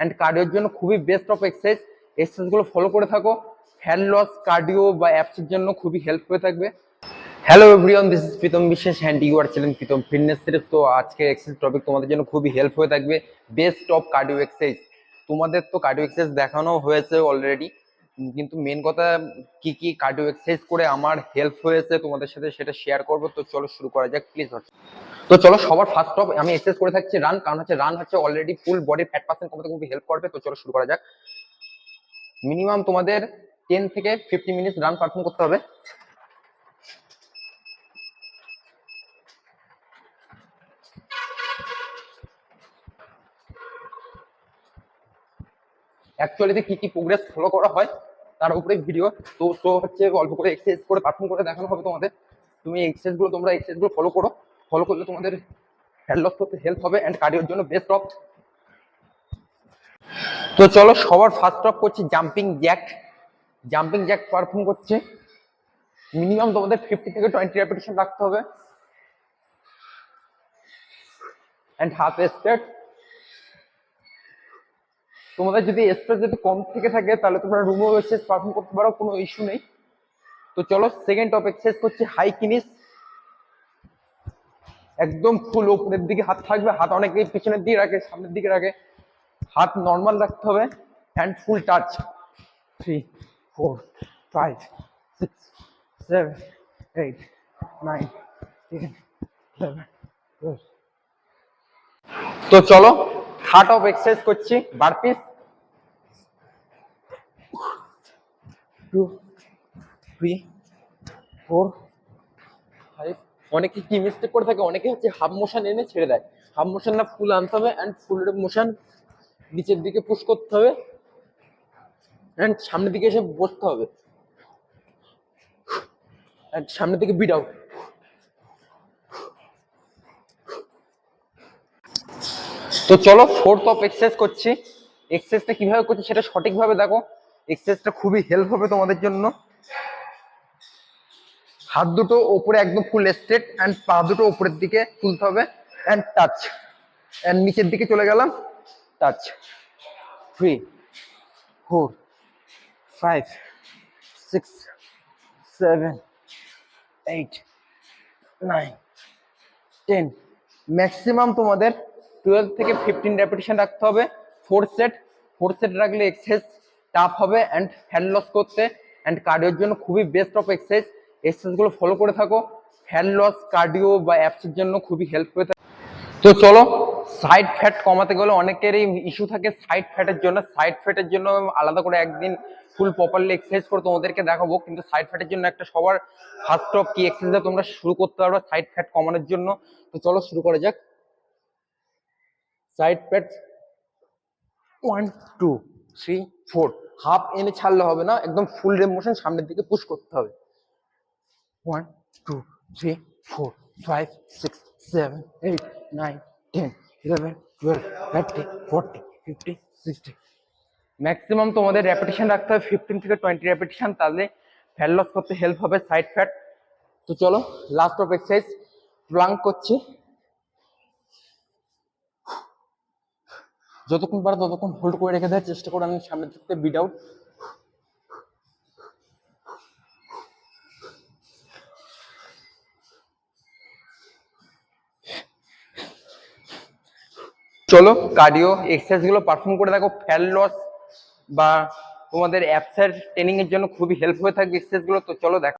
And কার্ডিওর জন্য খুবই best of এক্সারসাইজগুলো follow করে থাকো। ফ্যাট লস, কার্ডিও বা অ্যাপসের জন্য খুবই হেল্প হয়ে থাকবে। Hello everyone, this is Pritam Biswas and you are channel Pritam fitness series. তো আজকে এক্সারসাইজ টপিক তোমাদের জন্য খুবই হেল্প হয়ে থাকবে, বেস্ট অফ কার্ডিও এক্সারসাইজ। তোমাদের তো কার্ডিও এক্সারসাইজ দেখানো হয়েছে অলরেডি, কিন্তু মেন কথা কি কি কার্ডিও এক্সারসাইজ করে আমার হেল্প হয়েছে তোমাদের সাথে সেটা শেয়ার করবো। তো চলো শুরু করা যাক প্লিজ। তো চলো সবার ফার্স্ট অফ আমি এক্সারসাইজ করে থাকছি রান, কারণ হচ্ছে রান হচ্ছে already full body fat percent কমাতে খুবই হেল্প করবে। তো চলো শুরু করা যাক। মিনিমাম তোমাদের 10 থেকে 50 মিনিট রান পারফর্ম করতে হবে। অ্যাকচুয়ালিতে কি কি প্রোগ্রেস ফলো করা হয় তার উপরে ভিডিও। তো হচ্ছে অল্প করে এক্সারসাইজ করে পারফর্ম করে দেখানো হবে তোমাদের। তুমি তোমরা এক্সারসাইজগুলো ফলো করলে তোমাদের ফ্যাট লস করতে হেল্প হবে অ্যান্ড কার্ডিওর জন্য বেস্ট অফ। তো চলো সবার ফার্স্ট অফ করছি জাম্পিং জ্যাক পারফর্ম করছে। মিনিমাম তোমাদের 50 থেকে 20 রেপিটেশন রাখতে হবে অ্যান্ড হাফ স্ট্রেট। তোমাদের যদি স্ট্রেস যদি কম থেকে থাকে তাহলে তোমরা রুমও এক্সারসাইজ পারফর্ম করতে পারো, কোনো ইস্যু নেই। তো চলো সেকেন্ড টপ এক্সারসাইজ করছি হাই কিনিস। একদম ফুল উপরের দিকে হাত থাকবে, হাত অনেকে পিছনের দিকে রাখে, সামনের দিকে রাখে, হাত নর্মাল রাখতে হবে হ্যান্ড ফুল টাচ। 3 4 5 6 7 8 9 10 11 12। তো চলো থার্ড অফ এক্সারসাইজ করছি বারপিস। 2 3 4 5। অনেকে কি মিস্টেক করে থাকে, অনেকে হচ্ছে হাফ মোশন এনে ছেড়ে দেয়। হাফ মোশন না, ফুল আনতে হবে অ্যান্ড ফুল মোশন নিচের দিকে পুশ করতে হবে অ্যান্ড সামনের দিকে এসে বসতে হবে অ্যান্ড সামনের দিকে বিট আউট। তো চলো ফোর্থ অফ এক্সারসাইজ করছি। এক্সারসাইজটা কিভাবে করছি সেটা সঠিকভাবে দেখো, এক্সারসাইজটা খুবই হেল্প হবে তোমাদের জন্য। হাত দুটো ওপরে একদম ফুল স্ট্রেট অ্যান্ড পা দুটো উপরের দিকে তুলতে হবে অ্যান্ড টাচ অ্যান্ড নিচের দিকে চলে গেলাম, টাচ। 3 4 5 6 7 8 9 10। ম্যাক্সিমাম তোমাদের 12 থেকে 15 রেপিটেশন রাখতে হবে। ফোর সেট রাখলে এক্সারসাইজ টাফ হবে অ্যান্ড ফ্যাট লস করতে অ্যান্ড কার্ডিওর জন্য খুবই বেস্ট অফ এক্সারসাইজগুলো ফলো করে থাকো। ফ্যাট লস, কার্ডিও বা অ্যাপসের জন্য খুবই হেল্প হয়ে থাকে। তো চলো সাইড ফ্যাট কমাতে গেলে অনেকেরই ইস্যু থাকে সাইড ফ্যাটের জন্য আলাদা করে একদিন ফুল প্রপারলি এক্সারসাইজ করে তোমাদেরকে দেখাবো। কিন্তু সাইড ফ্যাটের জন্য একটা সবার ফার্স্ট অফ কি এক্সারসাইজ তোমরা শুরু করতে পারবে সাইড ফ্যাট কমানোর জন্য। তো চলো শুরু করা যাক। Side fat 1 2 3 4। হাফ এনে ছাড়লে হবে না, একদম ফুল রেপ মোশন সামনের দিকে পুশ করতে হবে। 1 2 3 4 5 6 7 8 9 10 11 12 13 14 15 16। ম্যাক্সিমাম তোমাদের রেপিটেশন রাখতে হবে 15 থেকে 20 রেপিটেশন, তাহলে ফ্যাট লস করতে হেল্প হবে সাইড ফ্যাট। তো চলো লাস্ট অফ এক্সারসাইজ প্লাঙ্ক করছি। যতক্ষণ পারো ততক্ষণ হোল্ড করে রেখে দেওয়ার চেষ্টা করো। আমি সামনের দিক থেকে বিট আউট। চলো কার্ডিও এক্সারসাইজ গুলো পারফর্ম করে দেখো। ফ্যাট লস বা তোমাদের অ্যাপসের ট্রেনিং এর জন্য খুবই হেল্প হয়ে থাকবে এক্সারসাইজ গুলো। তো চলো দেখো।